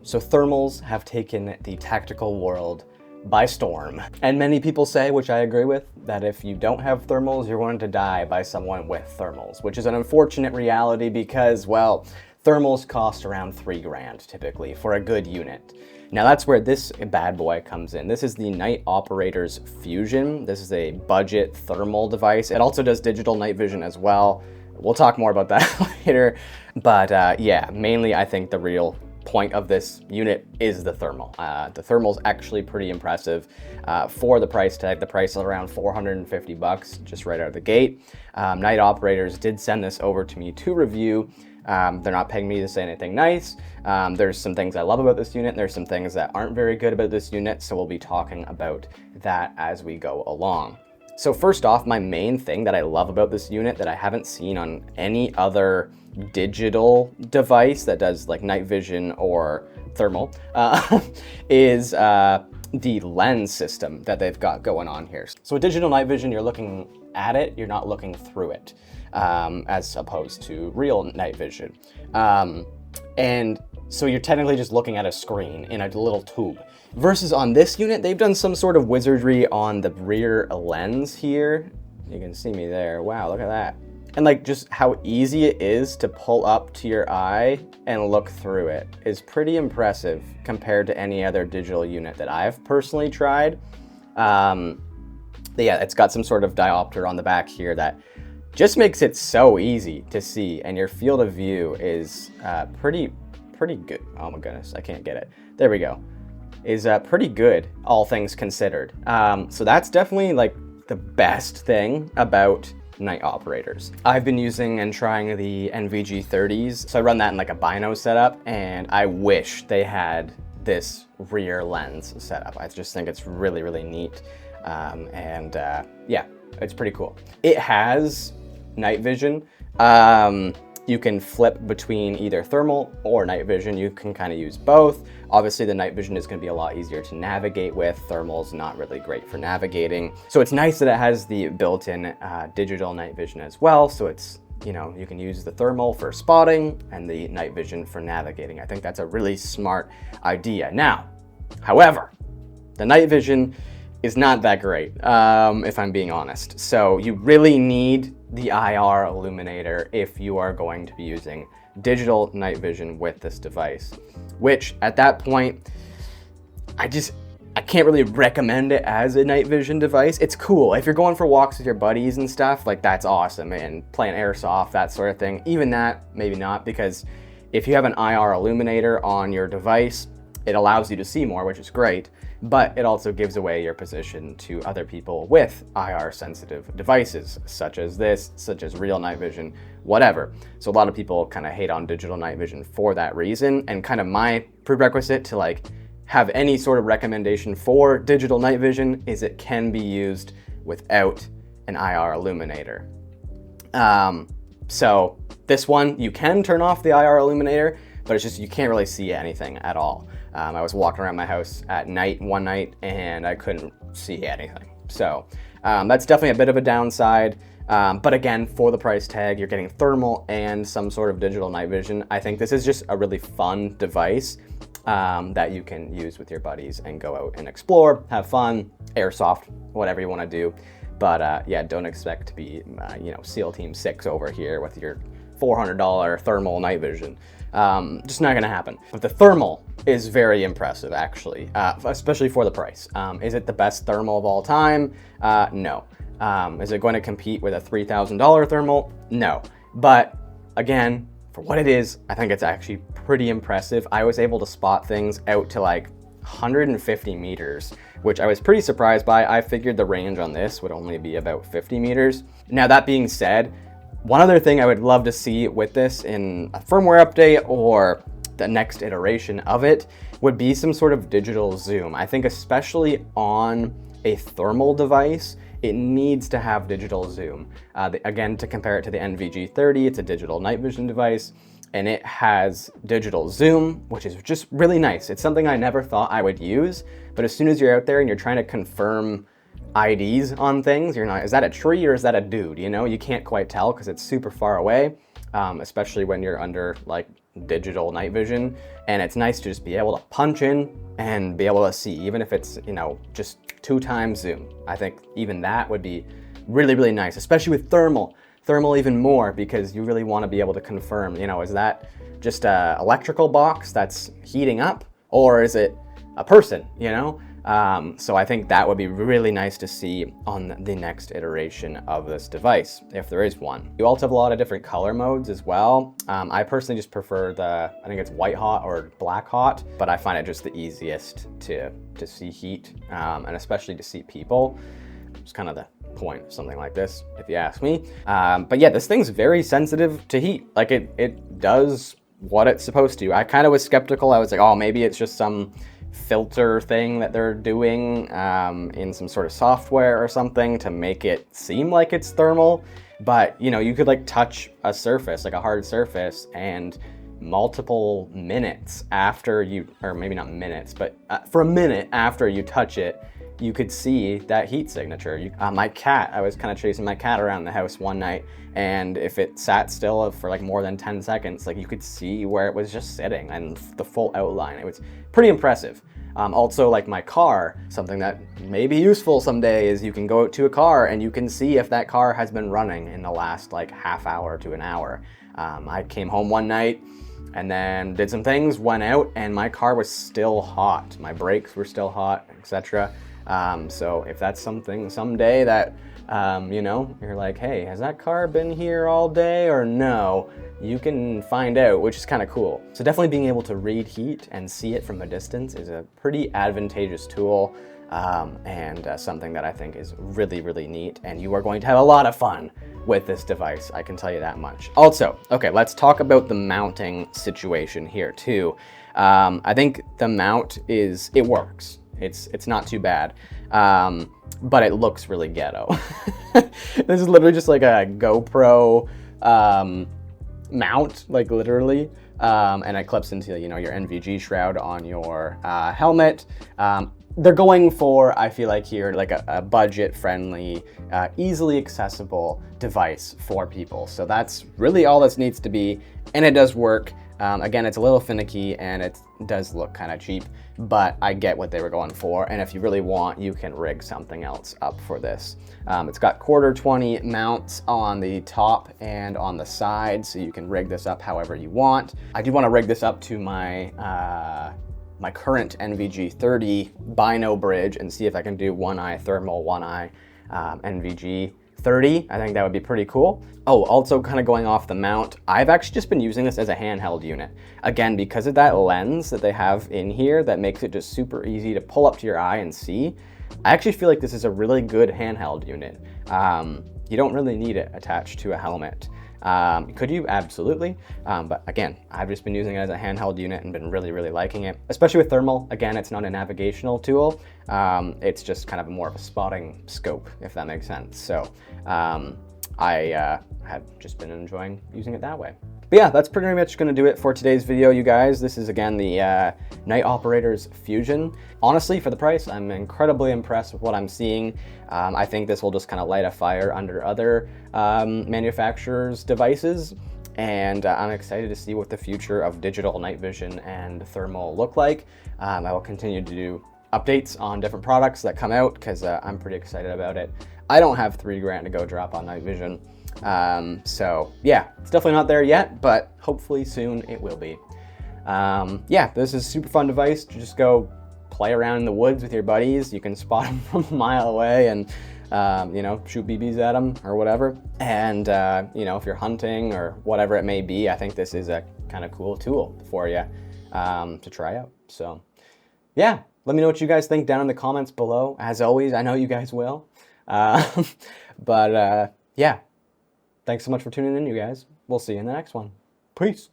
So thermals have taken the tactical world by storm. And many people say, which I agree with, that if you don't have thermals, you're going to die by someone with thermals, which is an unfortunate reality because, well, thermals cost around $3 typically for a good unit. Now that's where this bad boy comes in. This is the Night Operator's Fusion. This is a budget thermal device. It also does digital night vision as well. We'll talk more about that later. But yeah, mainly I think the real point of this unit is the thermal. The thermal's actually pretty impressive for the price tag. The price is around 450 bucks just right out of the gate. Night Operators did send this over to me to review. They're not paying me to say anything nice. There's some things I love about this unit. There's some things that aren't very good about this unit. So we'll be talking about that as we go along. So first off, my main thing that I love about this unit that I haven't seen on any other digital device that does like night vision or thermal is the lens system that they've got going on here. So with digital night vision, you're looking at it, you're not looking through it, as opposed to real night vision. And so you're technically just looking at a screen in a little tube. Versus on this unit, they've done some sort of wizardry on the rear lens here. You can see me there. Wow, look at that. And like just how easy it is to pull up to your eye and look through it is pretty impressive compared to any other digital unit that I've personally tried. Yeah, it's got some sort of diopter on the back here that just makes it so easy to see, and your field of view is pretty good. Oh my goodness, I can't get it. There we go. Is pretty good, all things considered. So that's definitely like the best thing about Night Operators. I've been using and trying the NVG30s. So I run that in like a bino setup, and I wish they had this rear lens setup. I just think it's really, really neat. Yeah, it's pretty cool. It has night vision. You can flip between either thermal or night vision. You can kind of use both. Obviously, the night vision is going to be a lot easier to navigate with. Thermal's not really great for navigating. So it's nice that it has the built-in digital night vision as well. So it's, you know, you can use the thermal for spotting and the night vision for navigating. I think that's a really smart idea. Now, however, the night vision is not that great, if I'm being honest. So you really need the IR illuminator if you are going to be using digital night vision with this device, which at that point, I can't really recommend it as a night vision device. It's cool. If you're going for walks with your buddies and stuff, like that's awesome, and playing airsoft, that sort of thing. Even that, maybe not, because if you have an IR illuminator on your device, it allows you to see more, which is great, but it also gives away your position to other people with IR sensitive devices, such as this, such as real night vision, whatever. So a lot of people kind of hate on digital night vision for that reason, and kind of my prerequisite to like have any sort of recommendation for digital night vision is it can be used without an IR illuminator. So this one, you can turn off the IR illuminator, but it's just, you can't really see anything at all. I was walking around my house at night one night and I couldn't see anything. So that's definitely a bit of a downside. But again, for the price tag, you're getting thermal and some sort of digital night vision. I think this is just a really fun device that you can use with your buddies and go out and explore, have fun, airsoft, whatever you want to do. But yeah, don't expect to be, SEAL Team 6 over here with your $400 thermal night vision. Just not gonna happen. But the thermal is very impressive, actually, especially for the price. Is it the best thermal of all time? No. Is it going to compete with a $3,000 thermal? No. But again, for what it is, I think it's actually pretty impressive. I was able to spot things out to like 150 meters, which I was pretty surprised by. I figured the range on this would only be about 50 meters. Now, that being said, one other thing I would love to see with this in a firmware update or the next iteration of it would be some sort of digital zoom. I think especially on a thermal device, it needs to have digital zoom. Again, to compare it to the NVG30, it's a digital night vision device, and it has digital zoom, which is just really nice. It's something I never thought I would use, but as soon as you're out there and you're trying to confirm IDs on things, you're not, is that a tree or is that a dude? You know, you can't quite tell because it's super far away, especially when you're under like digital night vision, and it's nice to just be able to punch in and be able to see, even if it's, you know, just 2x zoom. I think even that would be really, really nice, especially with thermal. Thermal even more, because you really want to be able to confirm, you know, is that just a electrical box that's heating up, or is it a person, you know? So I think that would be really nice to see on the next iteration of this device, if there is one. You also have a lot of different color modes as well. I personally just prefer I think it's white hot or black hot, but I find it just the easiest to see heat, and especially to see people. It's kind of the point of something like this, if you ask me. But yeah, this thing's very sensitive to heat. Like it does what it's supposed to. I kind of was skeptical. I was like, oh, maybe it's just some filter thing that they're doing in some sort of software or something to make it seem like it's thermal. But you know, you could like touch a surface, like a hard surface, and multiple minutes after you, or maybe not minutes, but for a minute after you touch it, you could see that heat signature. My cat, I was kind of chasing my cat around the house one night, and if it sat still for like more than 10 seconds, like you could see where it was just sitting and the full outline. It was pretty impressive. Also, like my car, something that may be useful someday is you can go out to a car and you can see if that car has been running in the last like half hour to an hour. I came home one night and then did some things, went out, and my car was still hot. My brakes were still hot, etc. So if that's something someday that, you know, you're like, hey, has that car been here all day or no? You can find out, which is kind of cool. So definitely being able to read heat and see it from a distance is a pretty advantageous tool, and something that I think is really, really neat. And you are going to have a lot of fun with this device, I can tell you that much. Also, okay, let's talk about the mounting situation here too. I think the mount it works. It's not too bad, but it looks really ghetto. This is literally just like a GoPro mount, like literally, and it clips into, you know, your NVG shroud on your helmet. They're going for, I feel like here, like a budget-friendly, easily accessible device for people. So that's really all this needs to be, and it does work. Again, it's a little finicky and it does look kind of cheap, but I get what they were going for. And if you really want, you can rig something else up for this. It's got 1/4-20 mounts on the top and on the side, so you can rig this up however you want. I do want to rig this up to my my current NVG 30 Bino bridge and see if I can do one eye thermal, one eye NVG 30. I think that would be pretty cool. Oh, also kind of going off the mount, I've actually just been using this as a handheld unit. Again, because of that lens that they have in here that makes it just super easy to pull up to your eye and see, I actually feel like this is a really good handheld unit. You don't really need it attached to a helmet. Could you? Absolutely. But again, I've just been using it as a handheld unit and been really, really liking it. Especially with thermal. Again, it's not a navigational tool. It's just kind of more of a spotting scope, if that makes sense. So I have just been enjoying using it that way. But yeah, that's pretty much going to do it for today's video, you guys. This is, again, the Night Operator's Fusion. Honestly, for the price, I'm incredibly impressed with what I'm seeing. I think this will just kind of light a fire under other manufacturers' devices. And I'm excited to see what the future of digital night vision and thermal look like. I will continue to do updates on different products that come out because I'm pretty excited about it. I don't have $3 grand to go drop on night vision. So yeah, it's definitely not there yet, but hopefully soon it will be. Yeah, this is a super fun device to just go play around in the woods with your buddies. You can spot them from a mile away and, you know, shoot BBs at them or whatever. And, you know, if you're hunting or whatever it may be, I think this is a kind of cool tool for you, to try out. So yeah, let me know what you guys think down in the comments below. As always, I know you guys will. But, yeah. Thanks so much for tuning in, you guys. We'll see you in the next one. Peace.